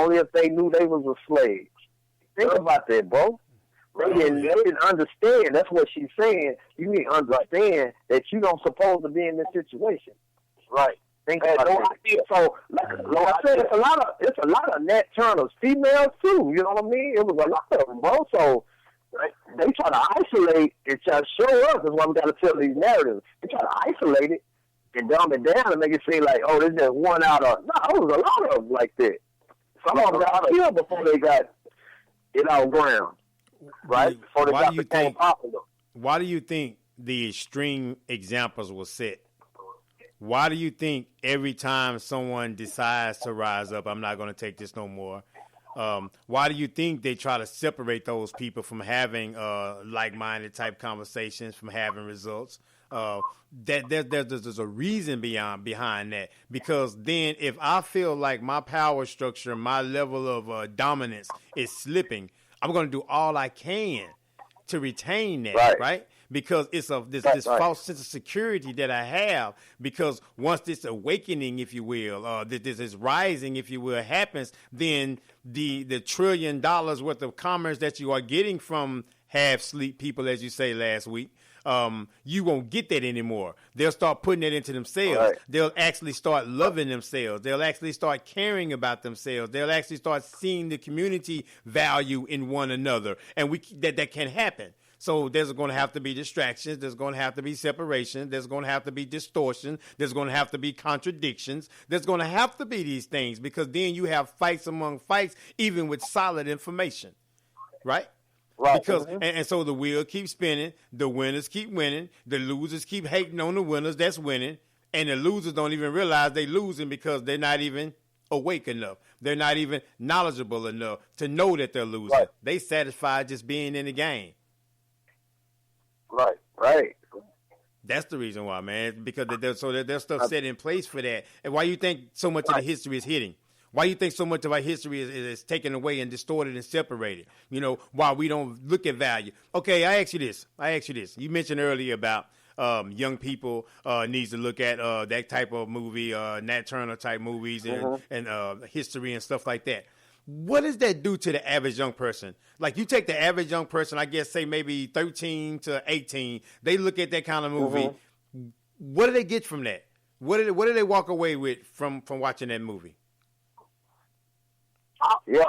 only if they knew they was a slave. Think about that, bro. They didn't understand. That's what she's saying. You need to understand that you don't supposed to be in this situation. Right. Think about that. So, like I said, it's a lot of Nat Turner's females too. You know what I mean? It was a lot of them, bro. So they try to isolate and try to show us. That's why we got to tell these narratives. They try to isolate it and dumb it down and make it seem like, oh, there's just one out of. No, it was a lot of them like that. Some of them got killed before they got it on ground. Right? Before they became popular. Why do you think the extreme examples were set? Why do you think every time someone decides to rise up, I'm not going to take this no more? Why do you think they try to separate those people from having like-minded type conversations, from having results? There's a reason behind that. Because then if I feel like my power structure, my level of dominance is slipping, I'm going to do all I can to retain that, right? Because it's this false sense of security that I have. Because once this awakening, if you will, this rising, if you will, happens, then the $1 trillion worth of commerce that you are getting from half-sleep people, as you say last week, you won't get that anymore. They'll start putting that into themselves. Right. They'll actually start loving themselves. They'll actually start caring about themselves. They'll actually start seeing the community value in one another. And that can happen. So there's going to have to be distractions. There's going to have to be separation. There's going to have to be distortion. There's going to have to be contradictions. There's going to have to be these things, because then you have fights among fights, even with solid information, right? Right. Because and so the wheel keeps spinning. The winners keep winning. The losers keep hating on the winners that's winning. And the losers don't even realize they're losing because they're not even awake enough. They're not even knowledgeable enough to know that they're losing. Right. They satisfied just being in the game. Right. That's the reason why, man. Because there's stuff set in place for that. And why you think so much of the history is hitting? Why you think so much of our history is taken away and distorted and separated? You know, why we don't look at value. Okay, I ask you this. You mentioned earlier about young people needs to look at that type of movie, Nat Turner type movies and history and stuff like that. What does that do to the average young person? Like, you take the average young person, I guess, say maybe 13 to 18, they look at that kind of movie. What do they get from that? What do they walk away with from watching that movie? Yeah,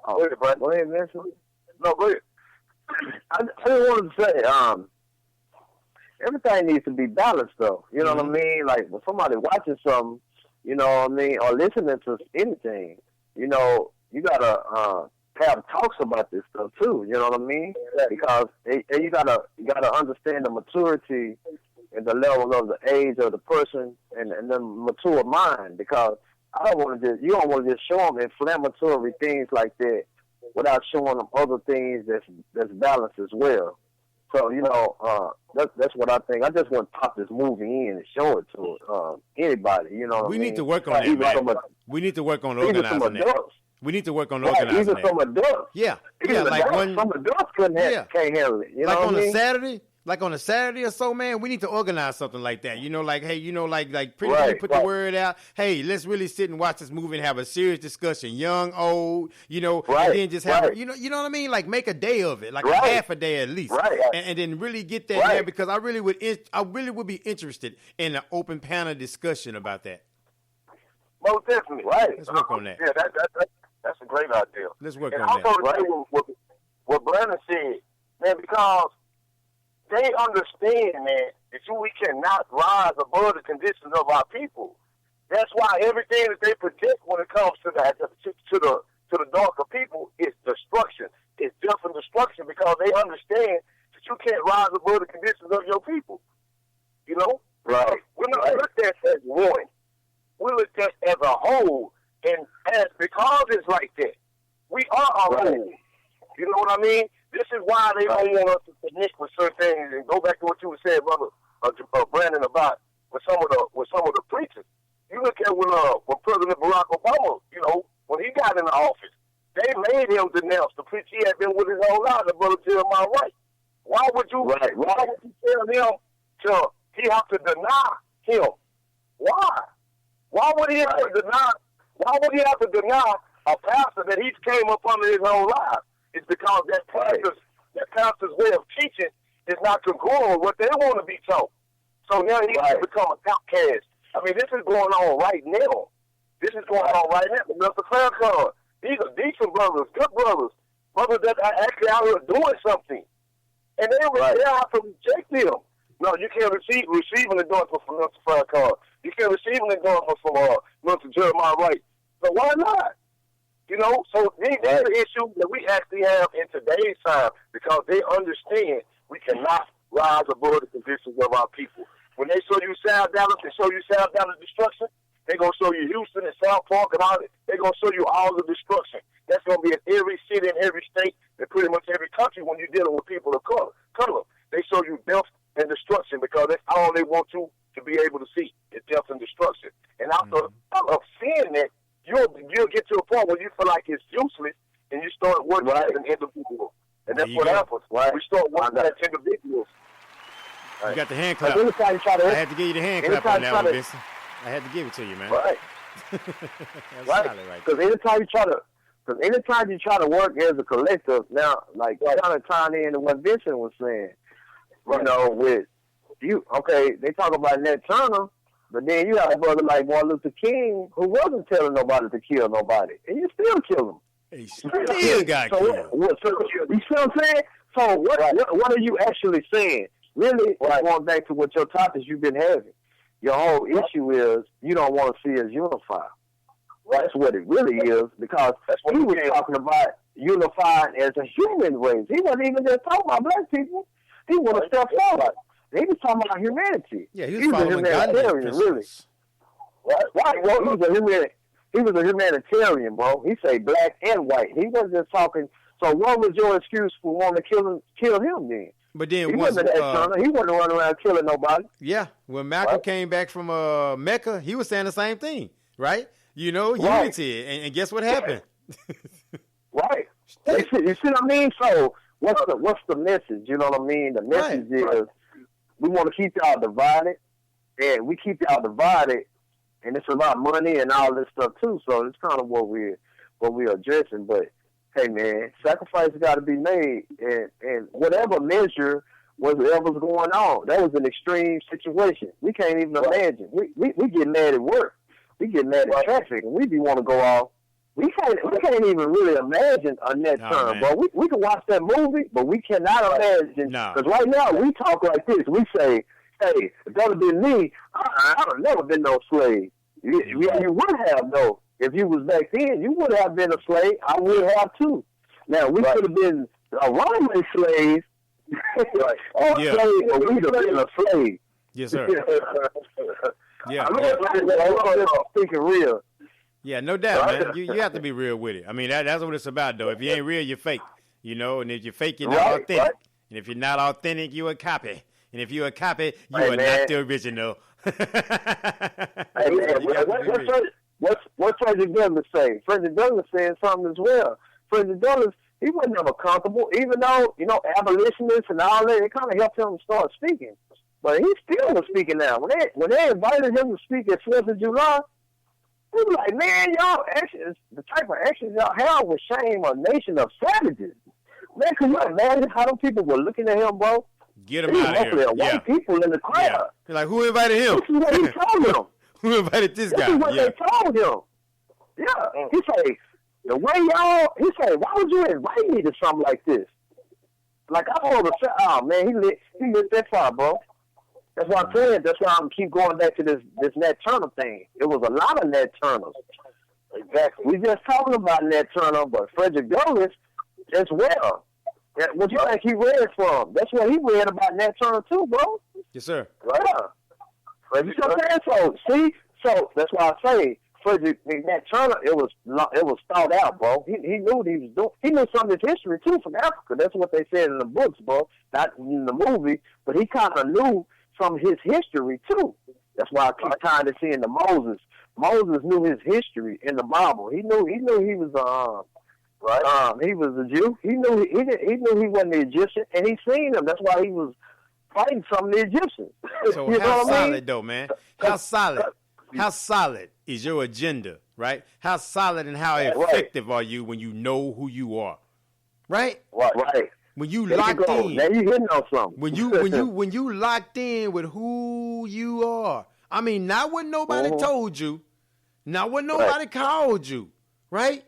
go ahead, Vincent. No, go ahead. I just wanted to say, everything needs to be balanced, though. You know what I mean? Like, when somebody watching something, you know what I mean, or listening to anything, you know, you gotta have talks about this stuff too. You know what I mean? Because you gotta understand the maturity and the level of the age of the person and the mature mind. Because you don't want to just show them inflammatory things like that without showing them other things that's balanced as well. So, you know, that's what I think. I just want to pop this movie in and show it to anybody. You know, we need to work on that, man. We need to work on organizing that. We need to work on organizing that. Even some adults. Yeah, like some adults can't handle it. You know like on a Saturday. Like on a Saturday or so, man, we need to organize something like that. You know, like, hey, you know, like pretty put the word out. Hey, let's really sit and watch this movie and have a serious discussion, young, old, you know, and then just have, you know what I mean? Like, make a day of it, like a half a day at least, and then really get that there, because I really would be interested in an open panel discussion about that. Most definitely, right? Let's work on that. Yeah, that's a great idea. Let's work and on also that. What Brandon said, man, because they understand, man, that we cannot rise above the conditions of our people. That's why everything that they predict when it comes to the darker people is destruction. It's death and destruction, because they understand that you can't rise above the conditions of your people. You know? Right. We're not looked at as one. We're looked at as a whole. And because it's like that, we are a whole. You know what I mean? This is why they don't want us to connect with certain things. And go back to what you were saying, brother Brandon, about with some of the preachers. You look at when President Barack Obama, you know, when he got in the office, they made him denounce the preacher he had been with his whole life, the brother Jeremiah Wright. Why would you tell him he have to deny him? Why? Why would he have to deny Why would he have to deny a pastor that he's came up under his whole life? It's because that pastor's way of teaching is not congruent with what they want to be taught. So now he has become an outcast. I mean, this is going on right now. This is going on right now. Mr. Farrakhan, these are decent brothers, good brothers that are actually out here doing something. And they have to reject them. No, you can't receive an endorsement from Mr. Farrakhan. You can't receive an endorsement from Mr. Jeremiah Wright. So why not? You know, so these are the issues that we actually have in today's time because they understand we cannot rise above the conditions of our people. When they show you South Dallas, they show you South Dallas destruction. They're going to show you Houston and South Park and all that. They're going to show you all the destruction. That's going to be in every city, in every state, and pretty much every country when you're dealing with people of color. They show you death and destruction because that's all they want you to be able to see is death and destruction. And after of seeing that, you'll get to a point where you feel like it's useless and you start working as an individual. And that's what happens. Right? We start working as individuals. You got the hand clap. I had to give you the hand clap on that one, Vincent. I had to give it to you, man. Right. That's because anytime you try to work as a collective, now, like, kind of tying into what Vincent was saying, you know, with you, okay, they talk about Nat Turner, but then you have a brother like Martin Luther King who wasn't telling nobody to kill nobody, and you still kill him. He still got killed. You see what I'm saying? So what are you actually saying? Really, going back to what your topics you've been having. Your whole issue is you don't want to see us unify. That's what it really is, because he was talking about unifying as a human race. He wasn't even just talking about black people. He went a step forward. He was talking about humanity. Yeah, he was a humanitarian, really. Right. Well, he was a humanitarian, bro. He said black and white. He wasn't just talking. So what was your excuse for wanting to kill him then? But then he wasn't running around killing nobody. Yeah, when Malcolm came back from Mecca, he was saying the same thing, right? You know, unity, and guess what happened? Right. You see what I mean? So what's the message? You know what I mean? The message is we want to keep y'all divided, and we keep y'all divided, and it's about money and all this stuff too. So it's kind of what we're addressing, but. Hey man, sacrifice got to be made, and whatever measure whatever's going on, that was an extreme situation. We can't even imagine. We get mad at work, we get mad at traffic, and we want to go off. We can't even really imagine a net term, bro. We can watch that movie, but we cannot imagine because right now we talk like this. We say, "Hey, if that had been me, I'd have never been no slave." You would have though. If you was back then, you would have been a slave. I would have too. Now, we could have been a Roman slave. Or slave, but we'd have been a slave. Yes, sir. Speaking real. Yeah, no doubt, man. You have to be real with it. I mean, that's what it's about, though. If you ain't real, you're fake. You know, and if you're fake, you're not authentic. Right. And if you're not authentic, you're a copy. And if you're a copy, you are not the original. Hey, man, What's Frederick Douglass say? Frederick Douglass saying something as well. Frederick Douglass, he wasn't never comfortable, even though, you know, abolitionists and all that, it kind of helped him start speaking. But he still was speaking now. When they invited him to speak at 4th of July, he was like, man, y'all actions, the type of actions y'all have would shame a nation of savages. Man, can you imagine how them people were looking at him, bro? Get him out of here. White people in the crowd. Yeah. You're like, who invited him? This is what he told them. Who invited this guy? This is what they told him. Yeah. He say, the way he say, why would you invite me to something like this? Like, I told him, oh, man, he lit that far, bro. That's why I'm saying, that's why I'm keep going back to this Nat Turner thing. It was a lot of Nat Turners. Exactly. We just talking about Nat Turner, but Frederick Douglass as well. What you think he read from? That's what he read about Nat Turner too, bro. Yes, sir. Yeah. You know what I'm saying? So that's why I say Frederick Nat Turner. It was thought out, bro. He knew what he was doing. He knew some of his history too from Africa. That's what they said in the books, bro. Not in the movie, but he kind of knew some of his history too. That's why I keep tying this into Moses. Moses knew his history in the Bible. He knew he was he was a Jew. He knew he wasn't the Egyptian, and he seen him. That's why he was fighting some of the Egyptians. So how solid though, man? How solid is your agenda right? How solid and how effective are you when you know who you are, right? Right. When you There locked you go. in, Now you hitting on something. when you locked in with who you are. I mean, not what nobody told you, not what nobody called you, right?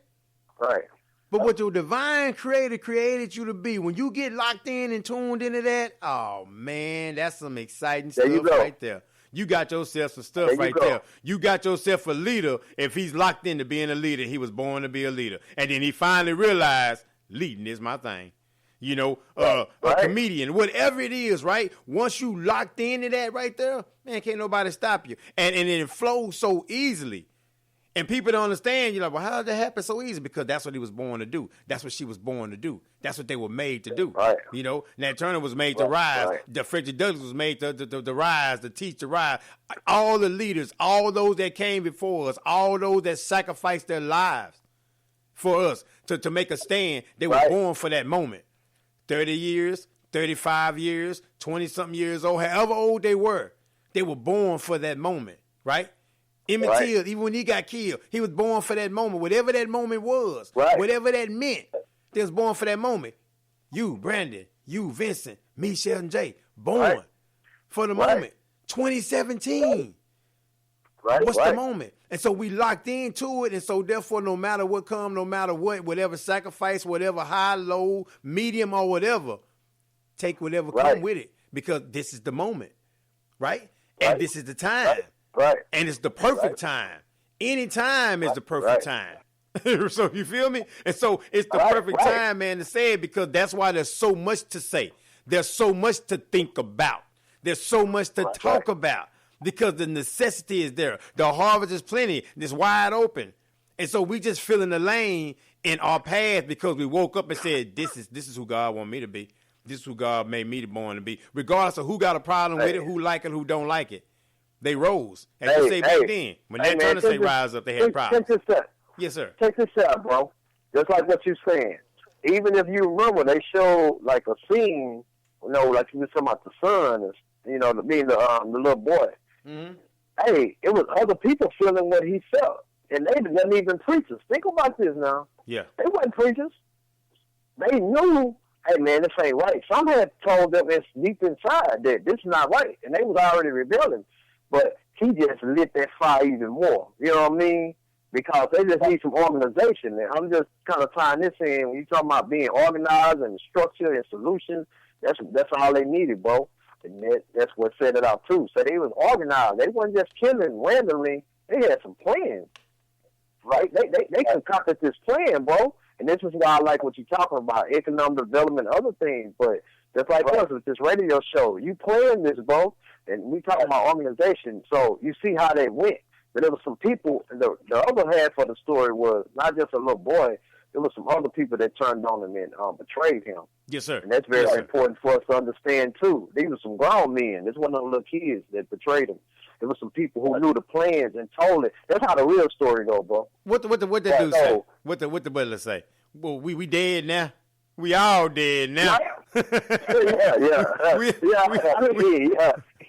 Right. But what your divine creator created you to be. When you get locked in and tuned into that, oh man, that's some exciting stuff right there. You got yourself some stuff right there. You got yourself a leader. If he's locked into being a leader, he was born to be a leader. And then he finally realized leading is my thing. You know, a comedian, whatever it is, right? Once you locked into that right there, man, can't nobody stop you. And it flows so easily. And people don't understand. You're like, well, how did that happen so easy? Because that's what he was born to do. That's what she was born to do. That's what they were made to do. Right. You know, Nat Turner was made to rise. Right. Frederick Douglass was made to rise, to teach, to rise. All the leaders, all those that came before us, all those that sacrificed their lives for us to make a stand, they were born for that moment. 30 years, 35 years, 20-something years old, however old they were born for that moment, right? Emmett Till, even when he got killed, he was born for that moment. Whatever that moment was, whatever that meant, they was born for that moment. You, Brandon, you, Vincent, me, Shelton J, born for the moment. 2017. What's the moment? And so we locked into it, and so therefore no matter what comes, no matter what, whatever sacrifice, whatever high, low, medium, or whatever, take whatever come with it, because this is the moment, right? And this is the time. Right. And it's the perfect time. Any time is the perfect time. So you feel me? And so it's the perfect time, man, to say it, because that's why there's so much to say. There's so much to think about. There's so much to talk about, because the necessity is there. The harvest is plenty. It's wide open. And so we just fill in the lane in our path because we woke up and said, this is who God want me to be. This is who God made me born to be. Regardless of who got a problem with it, who like it, who don't like it. They rose. As you say back then. When Nat Turner say rise up, they had problems. Check this out. Yes, sir. Check this out, bro. Just like what you're saying. Even if you remember, they showed like a scene, you know, like you were talking about the son, you know, being the little boy. Mm-hmm. Hey, it was other people feeling what he felt. And they wasn't even preachers. Think about this now. Yeah. They wasn't preachers. They knew, hey, man, this ain't right. Some had told them it's deep inside that this is not right. And they was already rebelling. But he just lit that fire even more. You know what I mean? Because they just need some organization. And I'm just kind of tying this in. When you talking about being organized and structure and solutions, that's all they needed, bro. And that's what set it out, too. So they was organized. They wasn't just killing randomly. They had some plans, right? They concocted this plan, bro. And this is why I like what you're talking about, economic development and other things. But just like us with this radio show, you planned this, bro. And we talking about organization, so you see how they went. But there was some people, the other half of the story was not just a little boy, there was some other people that turned on him and betrayed him. Yes, sir. And that's very important for us to understand, too. These were some grown men. This wasn't no little kids that betrayed him. There were some people who knew the plans and told it. That's how the real story go, bro. What the dude say? What the butler say? Well, we dead now. We all dead now. Yeah.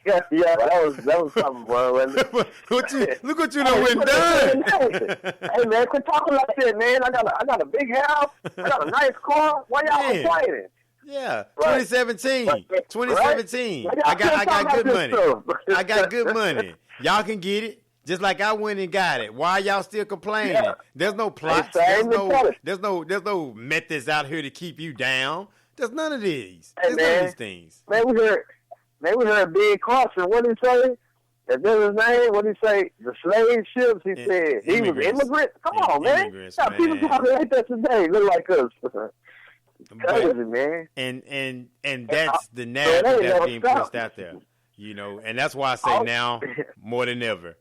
Yeah, that was something, bro. Look what you done went done. Hey, man, quit talking like that, man. I got a big house. I got a nice car. Why y'all complaining? Yeah, 2017. 2017. Right? I got good money. I got good money. Y'all can get it. Just like I went and got it. Why y'all still complaining? Yeah. There's no plots. There's no methods out here to keep you down. There's none of these. Hey, none of these things. Man, we heard Big Carson. What did he say? That was his name. What did he say? The slave ships. He said he was immigrant. Come on, man. Got people talking like that today. Look like us. Crazy, man. And that's the narrative that's being pushed out there. You know, and that's why I say now more than ever,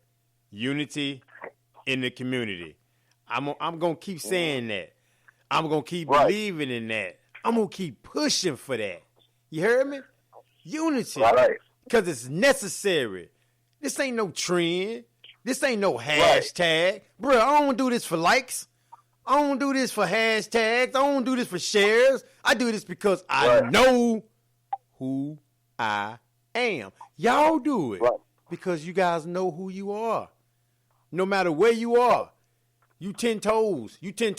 unity in the community. I'm gonna keep saying that. I'm gonna keep believing in that. I'm gonna keep pushing for that. You heard me? Unity, because it's necessary. This ain't no trend. This ain't no hashtag, bro. I don't do this for likes. I don't do this for hashtags. I don't do this for shares. I do this because I know who I am. Y'all do it because you guys know who you are. No matter where you are, You 10 toes. You 10